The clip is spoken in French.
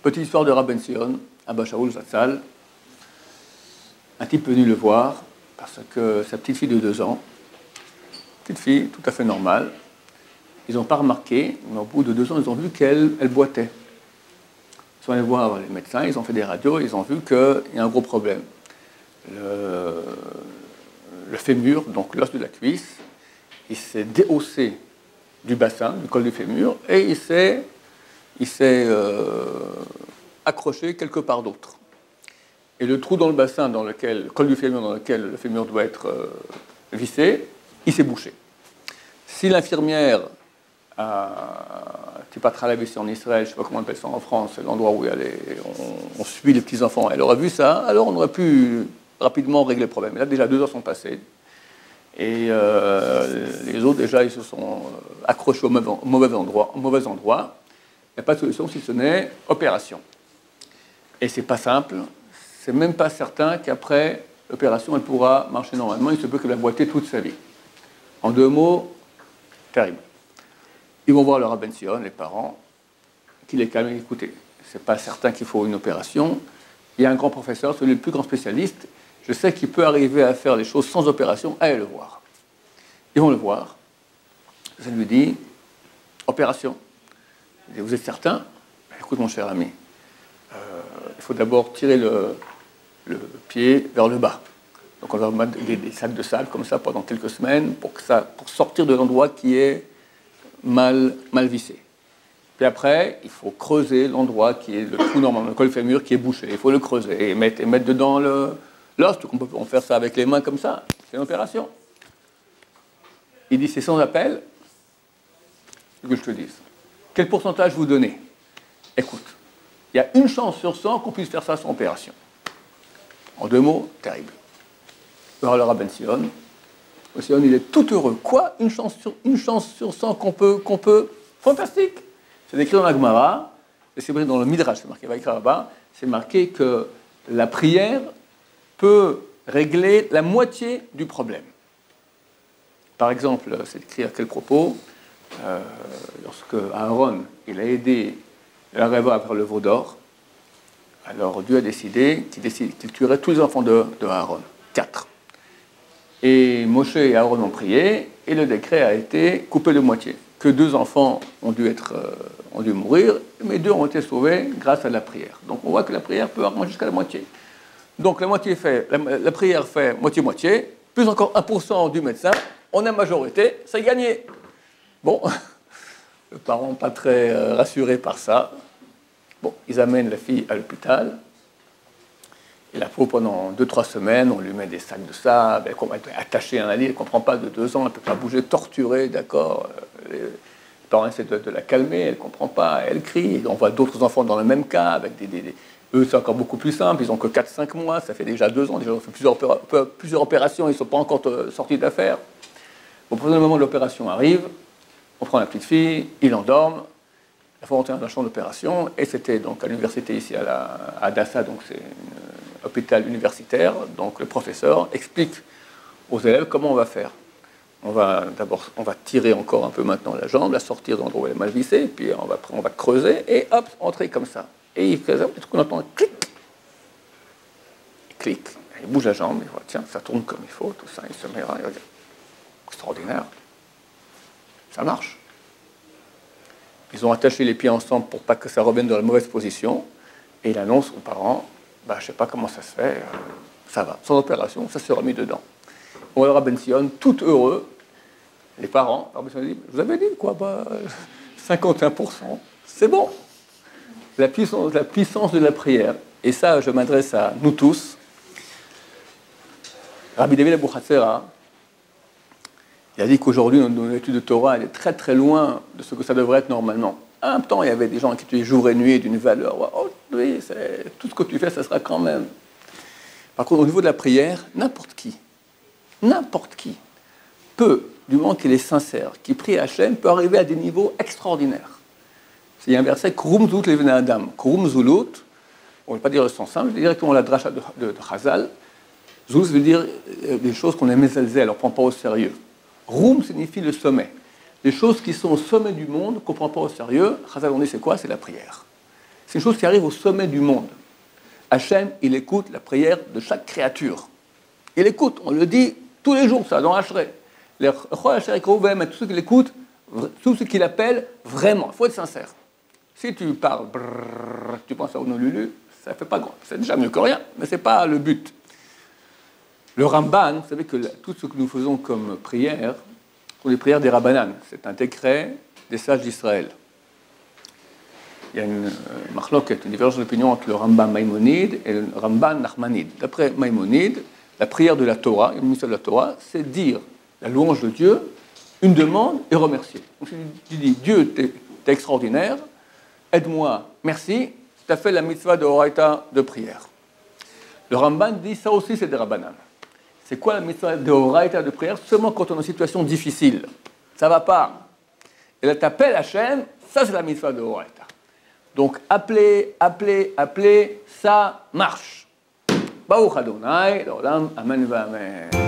Petite histoire de Rabben Sion, Abba Shaul Zatzal. Un type est venu le voir parce que sa petite fille de 2 ans, petite fille tout à fait normale, ils n'ont pas remarqué, mais au bout de 2 ans, ils ont vu qu'elle boitait. Ils sont allés voir les médecins, ils ont fait des radios, ils ont vu qu'il y a un gros problème. Le fémur, donc l'os de la cuisse, il s'est déhaussé du bassin, du col du fémur, et il s'est accroché quelque part d'autre. Et le trou dans le bassin, le col du fémur dans lequel le fémur doit être vissé, il s'est bouché. Si l'infirmière Tipatra ici en Israël, je ne sais pas comment on appelle ça en France, c'est l'endroit où on suit les petits-enfants, elle aurait vu ça, alors on aurait pu rapidement régler le problème. Et là, déjà 2 heures sont passées. Et les autres, déjà, ils se sont accrochés au mauvais endroit. Il n'y a pas de solution si ce n'est opération. Et c'est pas simple. C'est même pas certain qu'après l'opération, elle pourra marcher normalement. Il se peut qu'elle va boiter toute sa vie. En 2 mots, terrible. Ils vont voir le Rabben Sion, les parents, qui les calment. Écoutez, c'est pas certain qu'il faut une opération. Il y a un grand professeur, celui le plus grand spécialiste. Je sais qu'il peut arriver à faire les choses sans opération. Allez le voir. Ils vont le voir. Ça lui dit, opération. Il dit, vous êtes certain? Écoute, mon cher ami, il faut d'abord tirer le pied vers le bas. Donc on va mettre des sacs de sable comme ça pendant quelques semaines pour sortir de l'endroit qui est mal vissé. Puis après, il faut creuser l'endroit qui est le trou normal, le col fémur qui est bouché. Il faut le creuser et mettre dedans l'os. On peut faire ça avec les mains comme ça. C'est une opération. Il dit, c'est sans appel. Que je te dise. Quel pourcentage vous donnez? Écoute, il y a 1 chance sur 100 qu'on puisse faire ça sans opération. En 2 mots, terrible. Alors le Rabben Sion, il est tout heureux. Quoi? Une chance sur 100 qu'on peut... Fantastique! C'est écrit dans la Gemara, et c'est dans le Midrash, c'est marqué là-bas, c'est marqué que la prière peut régler la moitié du problème. Par exemple, c'est écrit à quel propos? Lorsque Aaron il a aidé la Réva à faire le veau d'or, alors Dieu a décidé qu'il tuerait tous les enfants de Aaron, 4. Et Moshe et Aaron ont prié, et le décret a été coupé de moitié. Que 2 enfants ont dû mourir, mais 2 ont été sauvés grâce à la prière. Donc on voit que la prière peut arriver jusqu'à la moitié. Donc la prière fait moitié-moitié, plus encore 1% du médecin, on a majorité, c'est gagné. Bon, les parents pas très rassurés par ça. Bon, ils amènent la fille à l'hôpital. Et la pauvre, pendant 2-3 semaines, on lui met des sacs de sable, elle est attachée à un lit, elle ne comprend pas, de 2 ans, elle ne peut pas bouger, torturée, d'accord. Les parents essaient de la calmer, elle ne comprend pas, elle crie. On voit d'autres enfants dans le même cas, avec eux, c'est encore beaucoup plus simple, ils n'ont que 4-5 mois, ça fait déjà 2 ans, déjà, ils ont fait plusieurs opérations, ils ne sont pas encore sortis d'affaires. Au premier moment de l'opération arrive, on prend la petite fille, ils l'endorment, il faut rentrer dans un champ d'opération, et c'était donc à l'université ici, à Dassa, donc c'est un hôpital universitaire, donc le professeur explique aux élèves comment on va faire. On va tirer encore un peu maintenant la jambe, la sortir de l'endroit où elle est mal vissée, puis on va creuser, et hop, entrer comme ça. Et il fait ça, et tout qu'on entend, clic, il clique, il bouge la jambe, il voit, tiens, ça tourne comme il faut, tout ça, il se met là, il va dire, extraordinaire, ça marche. Ils ont attaché les pieds ensemble pour pas que ça revienne dans la mauvaise position, et il annonce aux parents, je ne sais pas comment ça se fait, ça va, sans opération, ça s'est remis dedans. On va à Rabben Sion, tout heureux, les parents, vous avez dit quoi, 51%, c'est bon. La puissance de la prière. Et ça, je m'adresse à nous tous. Rabbi David Abouhatzera, il a dit qu'aujourd'hui, notre étude de Torah, elle est très très loin de ce que ça devrait être normalement. En même temps, il y avait des gens qui étudiaient jour et nuit d'une valeur. Oh, oui, tout ce que tu fais, ça sera quand même. Par contre, au niveau de la prière, n'importe qui peut, du moment qu'il est sincère, qui prie à Hachem, peut arriver à des niveaux extraordinaires. Il y a un verset, Kouroum Zulut Levnei Adam. Kouroum Zulut, on ne veut pas dire le sens simple, directement la dracha de Chazal. Zulut veut dire des choses qu'on aime zélzé, on ne prend pas au sérieux. Roum signifie le sommet. Les choses qui sont au sommet du monde, qu'on ne prend pas au sérieux, Chazal on dit c'est quoi? C'est la prière. C'est une chose qui arrive au sommet du monde. Hachem, il écoute la prière de chaque créature. Il écoute, on le dit tous les jours, ça, dans Hachré. Les Chol Asher Yikraou Behem, tous ceux qui l'écoutent, tous ceux qui l'appellent, vraiment, il faut être sincère. Si tu parles, brrr, tu penses à Honolulu, ça ne fait pas grand. C'est déjà mieux que rien, mais ce n'est pas le but. Le Ramban, vous savez que tout ce que nous faisons comme prière, sont les prières des Rabbanan. C'est un décret des sages d'Israël. Il y a une marloquette, une divergence d'opinion entre le Ramban Maïmonide et le Ramban Nachmanide. D'après Maïmonide, la prière de la Torah, le ministère de la Torah, c'est dire la louange de Dieu, une demande et remercier. Donc, tu dis, Dieu, t'es extraordinaire, aide-moi, merci, tu as fait la mitzvah de Horaïta de prière. Le Ramban dit, ça aussi c'est des Rabbanan. C'est quoi la mitzvah de Horaïta de prière? Seulement quand on est en situation difficile. Ça ne va pas. Et là, tu appelles Hachem, ça c'est la mitzvah de Horaïta. Donc, appeler, ça marche. Baruch Adonai, l'olam, amen, amen.